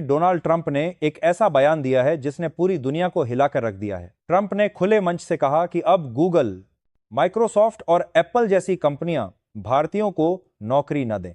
Donald Trump ने एक ऐसा बयान दिया है जिसने पूरी दुनिया को हिलाकर रख दिया है। ट्रंप ने खुले मंच से कहा कि अब गूगल, माइक्रोसॉफ्ट और एप्पल जैसी कंपनियां भारतीयों को नौकरी न दें।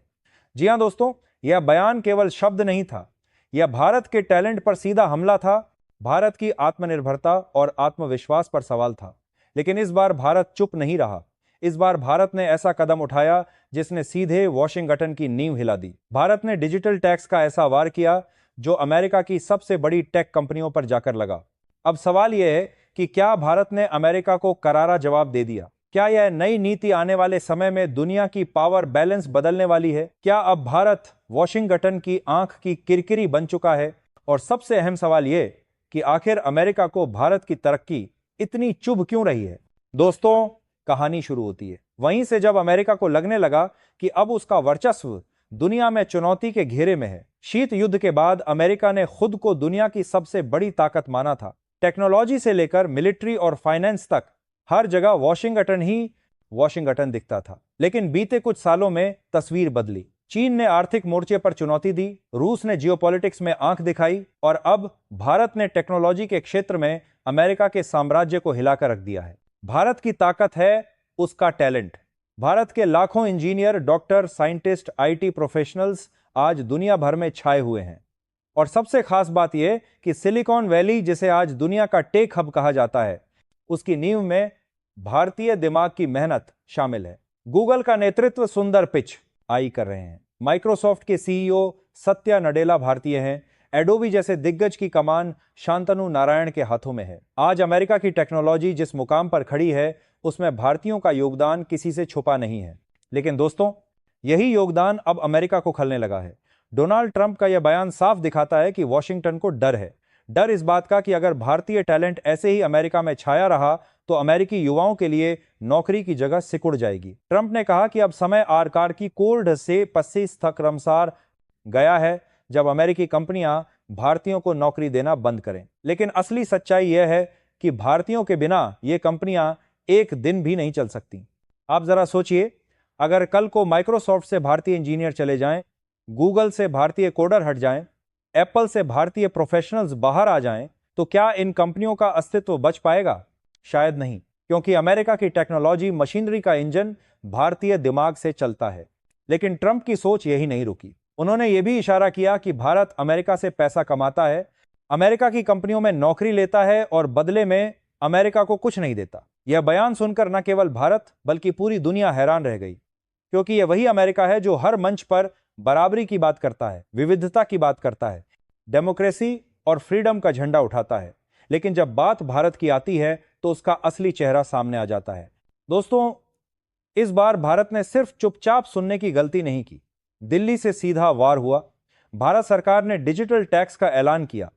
जी हां दोस्तों, यह बयान केवल शब्द नहीं था, यह भारत के टैलेंट पर सीधा हमला था, भारत की आत्मनिर्भरता और आत्मविश्वास पर सवाल था। लेकिन इस बार भारत चुप नहीं रहा। इस बार भारत ने ऐसा कदम उठाया जिसने सीधे वॉशिंगटन की नींव हिला दी। भारत ने डिजिटल टैक्स का ऐसा वार किया जो अमेरिका की सबसे बड़ी टेक कंपनियों पर जाकर लगा। अब सवाल यह है कि क्या भारत ने अमेरिका को करारा जवाब दे दिया? क्या यह नई नीति आने वाले समय में दुनिया की पावर बैलेंस बदलने वाली है? क्या अब भारत वॉशिंगटन की आंख की किरकिरी बन चुका है? और सबसे अहम सवाल यह कि आखिर अमेरिका को भारत की तरक्की इतनी चुभ क्यों रही है? दोस्तों, कहानी शुरू होती है वहीं से जब अमेरिका को लगने लगा कि अब उसका वर्चस्व दुनिया में चुनौती के घेरे में है। शीत युद्ध के बाद अमेरिका ने खुद को दुनिया की सबसे बड़ी ताकत माना था। टेक्नोलॉजी से लेकर मिलिट्री और फाइनेंस तक हर जगह वॉशिंगटन ही वॉशिंगटन दिखता था। लेकिन बीते कुछ सालों में तस्वीर बदली। चीन ने आर्थिक मोर्चे पर चुनौती दी, रूस ने जियोपॉलिटिक्स में आंख दिखाई और अब भारत ने टेक्नोलॉजी के क्षेत्र में अमेरिका के साम्राज्य को हिलाकर रख दिया है। भारत की ताकत है उसका टैलेंट। भारत के लाखों engineer, doctor, scientist, IT professionals आज दुनिया भर में छाए हुए हैं। और सबसे खास बात यह कि सिलिकॉन वैली, जिसे आज दुनिया का टेक हब कहा जाता है, उसकी नींव में भारतीय दिमाग की मेहनत शामिल है। गूगल का नेतृत्व सुंदर पिचाई कर रहे हैं। माइक्रोसॉफ्ट के सीईओ सत्या नडेला भारतीय हैं। एडोबी जैसे दिग्गज की कमान शांतनु नारायण के हाथों में है। आज अमेरिका की टेक्नोलॉजी जिस मुकाम पर खड़ी है उसमें भारतीयों का योगदान किसी से छुपा नहीं है। लेकिन दोस्तों, यही योगदान अब अमेरिका को खलने लगा है। डोनाल्ड ट्रंप का यह बयान साफ दिखाता है कि वॉशिंगटन को डर है। डर इस बात का कि अगर भारतीय टैलेंट ऐसे ही अमेरिका में छाया रहा तो अमेरिकी युवाओं के लिए नौकरी की जगह सिकुड़ जाएगी। ट्रंप ने कहा कि अब समय आकार की कोल्ड से 25 तक रमसार गया है जब अमेरिकी कंपनियां भारतीयों को नौकरी देना बंद करें। लेकिन असली सच्चाई यह है कि भारतीयों के बिना ये कंपनियां एक दिन भी नहीं चल सकती। आप जरा सोचिए, अगर कल को माइक्रोसॉफ्ट से भारतीय इंजीनियर चले जाएं, गूगल से भारतीय कोडर हट जाएं, एप्पल से भारतीय प्रोफेशनल्स बाहर आ जाएं, तो क्या इन कंपनियों का अस्तित्व बच पाएगा? शायद नहीं, क्योंकि अमेरिका की टेक्नोलॉजी, मशीनरी का इंजन भारतीय दिमाग से चलता है। लेकिन ट्रंप की सोच यही नहीं रुकी। उन्होंने यह भी इशारा किया कि भारत अमेरिका से पैसा कमाता है, अमेरिका की कंपनियों में नौकरी लेता है और बदले में अमेरिका को कुछ नहीं देता। यह बयान सुनकर न केवल भारत बल्कि पूरी दुनिया हैरान रह गई, क्योंकि यह वही अमेरिका है जो हर मंच पर बराबरी की बात करता है, विविधता की बात करता है, डेमोक्रेसी और फ्रीडम का झंडा उठाता है। लेकिन जब बात भारत की आती है तो उसका असली चेहरा सामने आ जाता है। दोस्तों, इस बार भारत ने सिर्फ चुपचाप सुनने की गलती नहीं की। दिल्ली से सीधा वार हुआ। भारत सरकार ने डिजिटल टैक्स का ऐलान किया।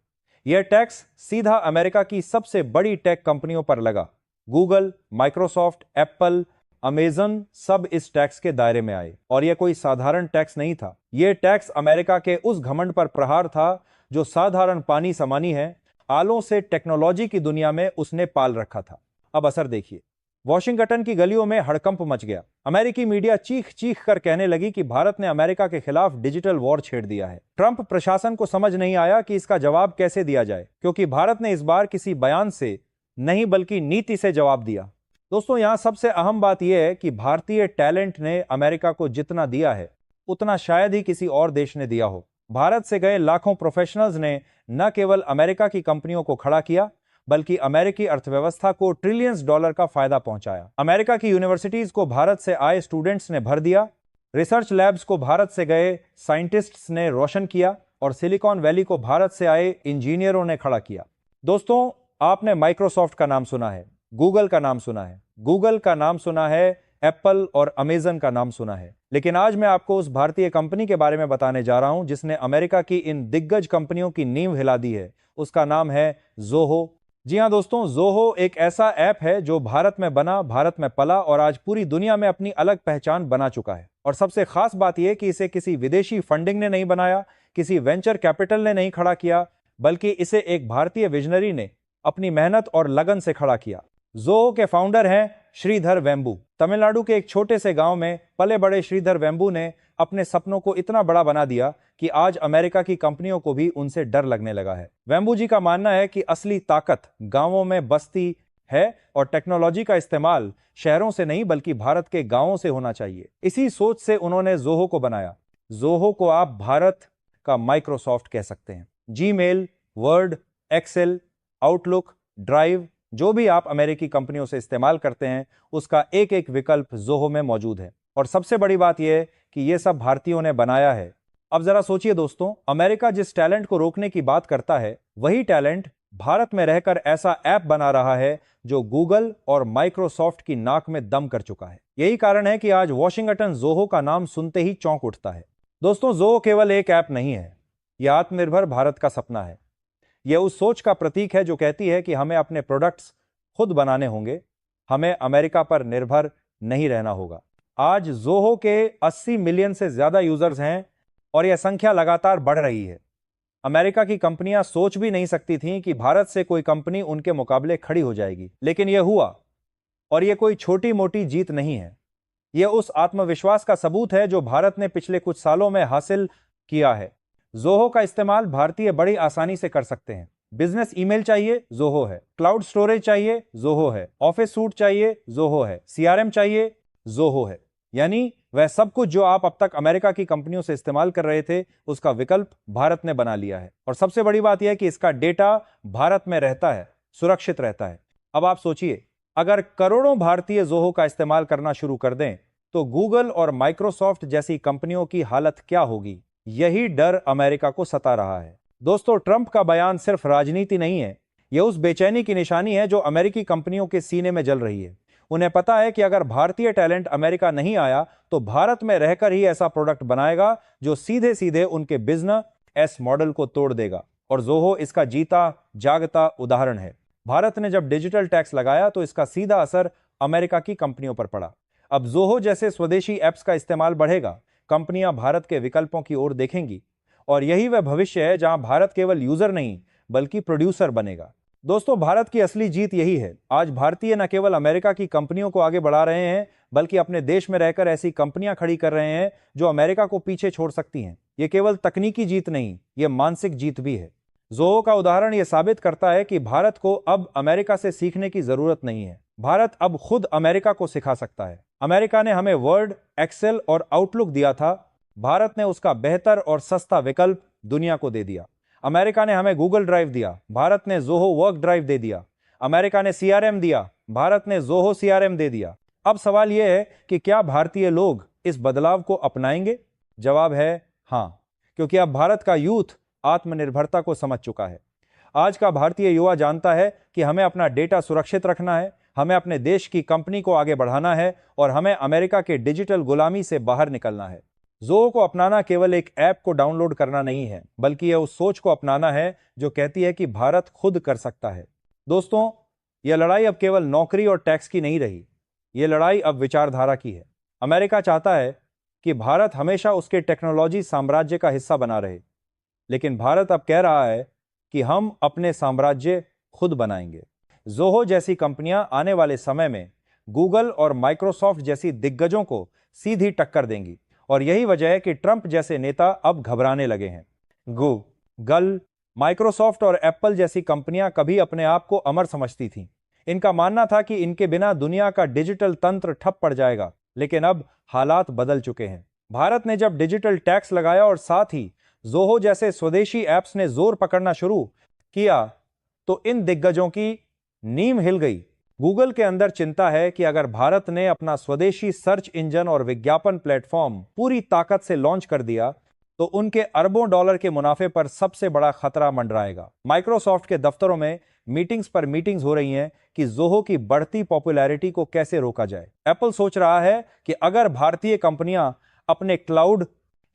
यह टैक्स सीधा अमेरिका की सबसे बड़ी टेक कंपनियों पर लगा। गूगल, माइक्रोसॉफ्ट, एप्पल, अमेजन सब इस टैक्स के दायरे में आए। और यह कोई साधारण टैक्स नहीं था। यह टैक्स अमेरिका के उस घमंड पर प्रहार था जो साधारण पानी समानी है, आलों से टेक्नोलॉजी की दुनिया में उसने पाल रखा था। अब असर देखिए। वॉशिंगटन की गलियों में हड़कंप मच गया। अमेरिकी मीडिया चीख चीख कर कहने लगी कि भारत ने अमेरिका के खिलाफ डिजिटल वॉर छेड़ दिया है। ट्रंप प्रशासन को समझ नहीं आया कि इसका जवाब कैसे दिया जाए, क्योंकि भारत ने इस बार किसी बयान से नहीं बल्कि नीति से जवाब दिया। दोस्तों, यहां सबसे अहम बात यह है कि भारतीय टैलेंट ने अमेरिका को जितना दिया है उतना शायद ही किसी और देश ने दिया हो। भारत से गए लाखों प्रोफेशनल्स ने न केवल अमेरिका की कंपनियों को खड़ा किया बल्कि अमेरिकी अर्थव्यवस्था को ट्रिलियंस डॉलर का फायदा पहुंचाया। अमेरिका की यूनिवर्सिटीज को भारत से आए स्टूडेंट्स ने भर दिया, रिसर्च लैब्स को भारत से गए साइंटिस्ट्स ने रोशन किया और सिलिकॉन वैली को भारत से आए इंजीनियरों ने खड़ा किया। दोस्तों, आपने माइक्रोसॉफ्ट का नाम सुना है, गूगल का नाम सुना है, गूगल का नाम सुना है, एप्पल और अमेजन का नाम सुना है। लेकिन आज मैं आपको उस भारतीय कंपनी के बारे में बताने जा रहा हूं जिसने अमेरिका की इन दिग्गज कंपनियों की नींव हिला दी है। उसका नाम है ज़ोहो। जी हां दोस्तों, ज़ोहो एक ऐसा ऐप है जो भारत में बना, भारत में पला और आज पूरी दुनिया में अपनी अलग पहचान बना चुका है। और सबसे खास बात यह कि इसे किसी विदेशी फंडिंग ने नहीं बनाया, किसी वेंचर कैपिटल ने नहीं खड़ा किया, बल्कि इसे एक भारतीय विजनरी ने अपनी मेहनत और लगन से खड़ा किया। ज़ोहो के फाउंडर हैं श्रीधर वेम्बू। तमिलनाडु के एक छोटे से गांव में पले बड़े श्रीधर वेम्बू ने अपने सपनों को इतना बड़ा बना दिया कि आज अमेरिका की कंपनियों को भी उनसे डर लगने लगा है। वेम्बू जी का मानना है कि असली ताकत गांवों में बस्ती है और टेक्नोलॉजी का इस्तेमाल शहरों से नहीं बल्कि भारत के गांवों से होना चाहिए। इसी सोच से उन्होंने जोहो को बनाया। जोहो को आप भारत का माइक्रोसॉफ्ट कह सकते हैं। Gmail, Word, Excel, Outlook, Drive, जो भी आप अमेरिकी कंपनियों से इस्तेमाल करते हैं उसका एक एक विकल्प जोहो में मौजूद है। और सबसे बड़ी बात यह है कि यह सब भारतीयों ने बनाया है। अब जरा सोचिए दोस्तों, अमेरिका जिस टैलेंट को रोकने की बात करता है वही टैलेंट भारत में रहकर ऐसा ऐप बना रहा है जो गूगल और माइक्रोसॉफ्ट की नाक में दम कर चुका है। यही कारण है कि आज वॉशिंगटन जोहो का नाम सुनते ही चौंक उठता है। दोस्तों, जोहो केवल एक ऐप नहीं है, यह आत्मनिर्भर भारत का सपना है। यह उस सोच का प्रतीक है जो कहती है कि हमें अपने प्रोडक्ट्स खुद बनाने होंगे, हमें अमेरिका पर निर्भर नहीं रहना होगा। आज जोहो के 80 मिलियन से ज्यादा यूजर्स हैं और यह संख्या लगातार बढ़ रही है। अमेरिका की कंपनियां सोच भी नहीं सकती थीं कि भारत से कोई कंपनी उनके मुकाबले खड़ी हो जाएगी, लेकिन यह हुआ। और यह कोई छोटी मोटी जीत नहीं है, यह उस आत्मविश्वास का सबूत है जो भारत ने पिछले कुछ सालों में हासिल किया है। जोहो का इस्तेमाल भारतीय बड़ी आसानी से कर सकते हैं। बिजनेस ईमेल चाहिए, जोहो है। क्लाउड स्टोरेज चाहिए, जोहो है। ऑफिस सूट चाहिए, जोहो है। सीआरएम चाहिए, जोहो है। यानी वह सब कुछ जो आप अब तक अमेरिका की कंपनियों से इस्तेमाल कर रहे थे उसका विकल्प भारत ने बना लिया है। और सबसे बड़ी बात यह है कि इसका डेटा भारत में रहता है, सुरक्षित रहता है। अब आप सोचिए, अगर करोड़ों भारतीय जोहो का इस्तेमाल करना शुरू कर दें तो गूगल और माइक्रोसॉफ्ट जैसी कंपनियों की हालत क्या होगी? यही डर अमेरिका को सता रहा है। दोस्तों, ट्रंप का बयान सिर्फ राजनीति नहीं है, यह उस बेचैनी की निशानी है जो अमेरिकी कंपनियों के सीने में जल रही है। उन्हें पता है कि अगर भारतीय टैलेंट अमेरिका नहीं आया तो भारत में रहकर ही ऐसा प्रोडक्ट बनाएगा जो सीधे सीधे उनके बिजनेस मॉडल को तोड़ देगा। और जोहो इसका जीता जागता उदाहरण है। भारत ने जब डिजिटल टैक्स लगाया तो इसका सीधा असर अमेरिका की कंपनियों पर पड़ा। अब जोहो जैसे स्वदेशी ऐप्स का इस्तेमाल बढ़ेगा, कंपनियां भारत के विकल्पों की ओर देखेंगी और यही वह भविष्य है जहां भारत केवल यूजर नहीं बल्कि प्रोड्यूसर बनेगा। दोस्तों, भारत की असली जीत यही है। आज भारतीय न केवल अमेरिका की कंपनियों को आगे बढ़ा रहे हैं बल्कि अपने देश में रहकर ऐसी कंपनियां खड़ी कर रहे हैं जो अमेरिका को पीछे छोड़ सकती हैं। यह केवल तकनीकी जीत नहीं, यह मानसिक जीत भी है। जोहो का उदाहरण यह साबित करता है कि भारत को अब अमेरिका से सीखने की जरूरत नहीं है, भारत अब खुद अमेरिका को सिखा सकता है। अमेरिका ने हमें वर्ड, एक्सेल और आउटलुक दिया था, भारत ने उसका बेहतर और सस्ता विकल्प दुनिया को दे दिया। अमेरिका ने हमें गूगल ड्राइव दिया, भारत ने जोहो वर्क ड्राइव दे दिया। अमेरिका ने सीआरएम दिया, भारत ने जोहो सीआरएम दे दिया। अब सवाल यह है कि क्या भारतीय लोग इस बदलाव को अपनाएंगे? जवाब है हां, क्योंकि अब भारत का यूथ आत्मनिर्भरता को समझ चुका है। आज का भारतीय युवा जानता है कि हमें अपना डेटा सुरक्षित रखना है, हमें अपने देश की कंपनी को आगे बढ़ाना है और हमें अमेरिका के डिजिटल गुलामी से बाहर निकलना है। जोहो को अपनाना केवल एक ऐप को डाउनलोड करना नहीं है, बल्कि यह उस सोच को अपनाना है जो कहती है कि भारत खुद कर सकता है। दोस्तों, यह लड़ाई अब केवल नौकरी और टैक्स की नहीं रही, यह लड़ाई अब विचारधारा की है। अमेरिका चाहता है कि भारत हमेशा उसके टेक्नोलॉजी साम्राज्य का हिस्सा बना रहे, लेकिन भारत अब कह रहा है कि हम अपने साम्राज्य खुद बनाएंगे। जोहो जैसी कंपनियां आने वाले समय में गूगल और माइक्रोसॉफ्ट जैसी दिग्गजों को सीधी टक्कर देंगी और यही वजह है कि ट्रंप जैसे नेता अब घबराने लगे हैं। गूगल, माइक्रोसॉफ्ट और एप्पल जैसी कंपनियां कभी अपने आप को अमर समझती थीं। इनका मानना था कि इनके बिना दुनिया का डिजिटल तंत्र ठप पड़ जाएगा, लेकिन अब हालात बदल चुके हैं। भारत ने जब डिजिटल टैक्स लगाया और साथ ही जोहो जैसे स्वदेशी ऐप्स ने जोर पकड़ना शुरू किया तो इन दिग्गजों की नींव हिल गई। गूगल के अंदर चिंता है कि अगर भारत ने अपना स्वदेशी सर्च इंजन और विज्ञापन प्लेटफॉर्म पूरी ताकत से लॉन्च कर दिया तो उनके अरबों डॉलर के मुनाफे पर सबसे बड़ा खतरा मंडराएगा। माइक्रोसॉफ्ट के दफ्तरों में मीटिंग्स पर मीटिंग्स हो रही हैं कि जोहो की बढ़ती पॉपुलैरिटी को कैसे रोका जाए। एप्पल सोच रहा है कि अगर भारतीय कंपनियां अपने क्लाउड,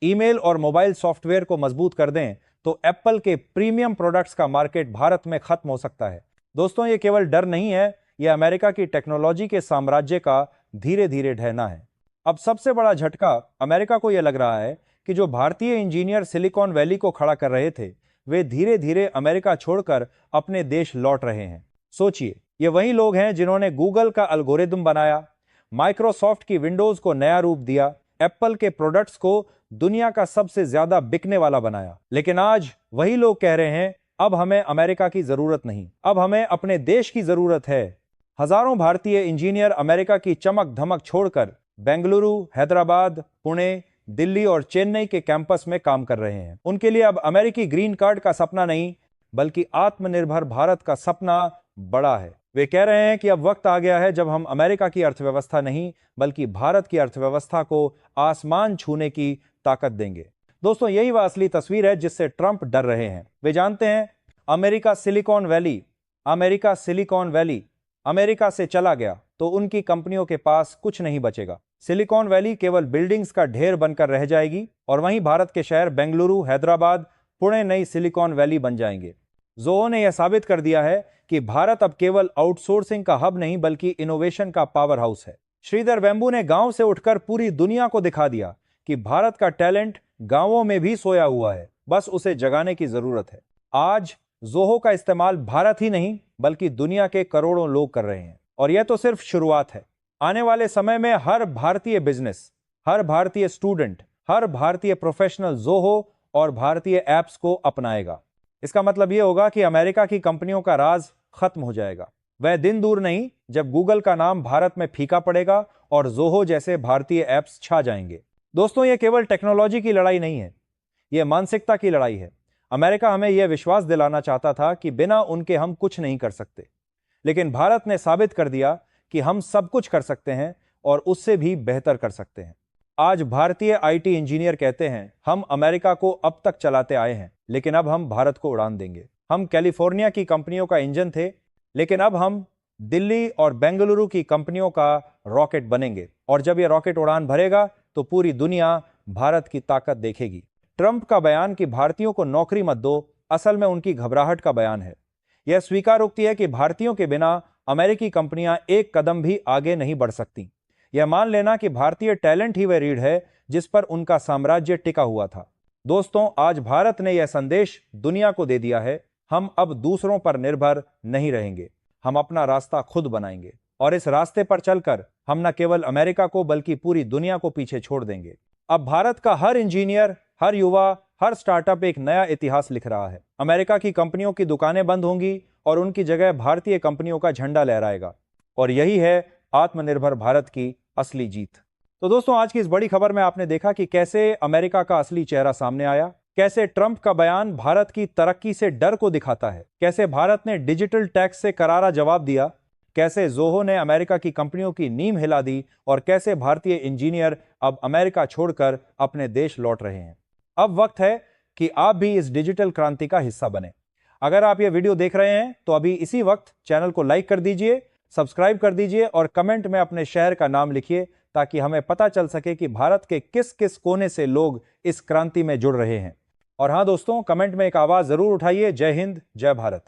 ईमेल और मोबाइल सॉफ्टवेयर को मजबूत कर दें तो एप्पल के प्रीमियम प्रोडक्ट्स का मार्केट भारत में खत्म हो सकता है। दोस्तों, ये केवल डर नहीं है, यह अमेरिका की टेक्नोलॉजी के साम्राज्य का धीरे धीरे ढहना है। अब सबसे बड़ा झटका अमेरिका को यह लग रहा है कि जो भारतीय इंजीनियर सिलिकॉन वैली को खड़ा कर रहे थे वे धीरे धीरे अमेरिका छोड़कर अपने देश लौट रहे हैं। सोचिए, ये वही लोग हैं जिन्होंने गूगल का एल्गोरिदम बनाया, माइक्रोसॉफ्ट की विंडोज को नया रूप दिया, एप्पल के प्रोडक्ट्स को दुनिया का सबसे ज्यादा बिकने वाला बनाया। लेकिन आज वही लोग कह रहे हैं अब हमें अमेरिका की जरूरत नहीं, अब हमें अपने देश की जरूरत है। हजारों भारतीय इंजीनियर अमेरिका की चमक धमक छोड़कर बेंगलुरु, हैदराबाद, पुणे, दिल्ली और चेन्नई के कैंपस में काम कर रहे हैं। उनके लिए अब अमेरिकी ग्रीन कार्ड का सपना नहीं बल्कि आत्मनिर्भर भारत का सपना बड़ा है। वे कह रहे हैं कि अब वक्त आ गया है जब हम अमेरिका की अर्थव्यवस्था नहीं बल्कि भारत की अर्थव्यवस्था को आसमान छूने की ताकत देंगे। दोस्तों, यही वह असली तस्वीर है जिससे ट्रंप डर रहे हैं। वे जानते हैं अमेरिका सिलिकॉन वैली अमेरिका से चला गया तो उनकी कंपनियों के पास कुछ नहीं बचेगा। सिलिकॉन वैली केवल बिल्डिंग्स का ढेर बनकर रह जाएगी और वहीं भारत के शहर बेंगलुरु, हैदराबाद, पुणे नई सिलिकॉन वैली बन जाएंगे। जोहो ने यह साबित कर दिया है कि भारत अब केवल आउटसोर्सिंग का हब नहीं बल्कि इनोवेशन का पावर हाउस है। श्रीधर वेंबू ने गांव से उठकर पूरी दुनिया को दिखा दिया कि भारत का टैलेंट गांवों में भी सोया हुआ है, बस उसे जगाने की जरूरत है। आज जोहो का इस्तेमाल भारत ही नहीं बल्कि दुनिया के करोड़ों लोग कर रहे हैं और यह तो सिर्फ शुरुआत है। आने वाले समय में हर भारतीय बिजनेस, हर भारतीय स्टूडेंट, हर भारतीय प्रोफेशनल जोहो और भारतीय ऐप्स को अपनाएगा। इसका मतलब यह होगा कि अमेरिका की कंपनियों का राज खत्म हो जाएगा। वह दिन दूर नहीं जब गूगल का नाम भारत में फीका पड़ेगा और जोहो जैसे भारतीय ऐप्स छा जाएंगे। दोस्तों, यह केवल टेक्नोलॉजी की लड़ाई नहीं है, यह मानसिकता की लड़ाई है। अमेरिका हमें यह विश्वास दिलाना चाहता था कि बिना उनके हम कुछ नहीं कर सकते, लेकिन भारत ने साबित कर दिया कि हम सब कुछ कर सकते हैं और उससे भी बेहतर कर सकते हैं। आज भारतीय आईटी इंजीनियर कहते हैं हम अमेरिका को अब तक चलाते आए हैं लेकिन अब हम भारत को उड़ान देंगे। हम कैलिफोर्निया की कंपनियों का इंजन थे लेकिन अब हम दिल्ली और बेंगलुरु की कंपनियों का रॉकेट बनेंगे और जब यह रॉकेट उड़ान भरेगा तो पूरी दुनिया भारत की ताकत देखेगी। ट्रंप का बयान कि भारतीयों को नौकरी मत दो असल में उनकी घबराहट का बयान है। यह स्वीकारोक्ति है कि भारतीयों के बिना अमेरिकी कंपनियां एक कदम भी आगे नहीं बढ़ सकती। यह मान लेना कि भारतीय टैलेंट ही वह रीढ़ है जिस पर उनका साम्राज्य टिका हुआ था। दोस्तों, आज भारत ने यह संदेश दुनिया को दे दिया है, हम अब दूसरों पर निर्भर नहीं रहेंगे, हम अपना रास्ता खुद बनाएंगे और इस रास्ते पर चलकर हम न केवल अमेरिका को बल्कि पूरी दुनिया को पीछे छोड़ देंगे। अब भारत का हर इंजीनियर, हर युवा, हर स्टार्टअप एक नया इतिहास लिख रहा है। अमेरिका की कंपनियों की दुकानें बंद होंगी और उनकी जगह भारतीय कंपनियों का झंडा लहराएगा और यही है आत्मनिर्भर भारत की असली जीत। तो दोस्तों, आज की इस बड़ी खबर में आपने देखा कि कैसे अमेरिका का असली चेहरा सामने आया, कैसे ट्रंप का बयान भारत की तरक्की से डर को दिखाता है, कैसे भारत ने डिजिटल टैक्स से करारा जवाब दिया, कैसे जोहो ने अमेरिका की कंपनियों की नींव हिला दी और कैसे भारतीय इंजीनियर अब अमेरिका छोड़कर अपने देश लौट रहे हैं। अब वक्त है कि आप भी इस डिजिटल क्रांति का हिस्सा बने। अगर आप ये वीडियो देख रहे हैं तो अभी इसी वक्त चैनल को लाइक कर दीजिए, सब्सक्राइब कर दीजिए और कमेंट में अपने शहर का नाम लिखिए ताकि हमें पता चल सके कि भारत के किस किस कोने से लोग इस क्रांति में जुड़ रहे हैं। और हाँ दोस्तों, कमेंट में एक आवाज जरूर उठाइए, जय हिंद, जय भारत।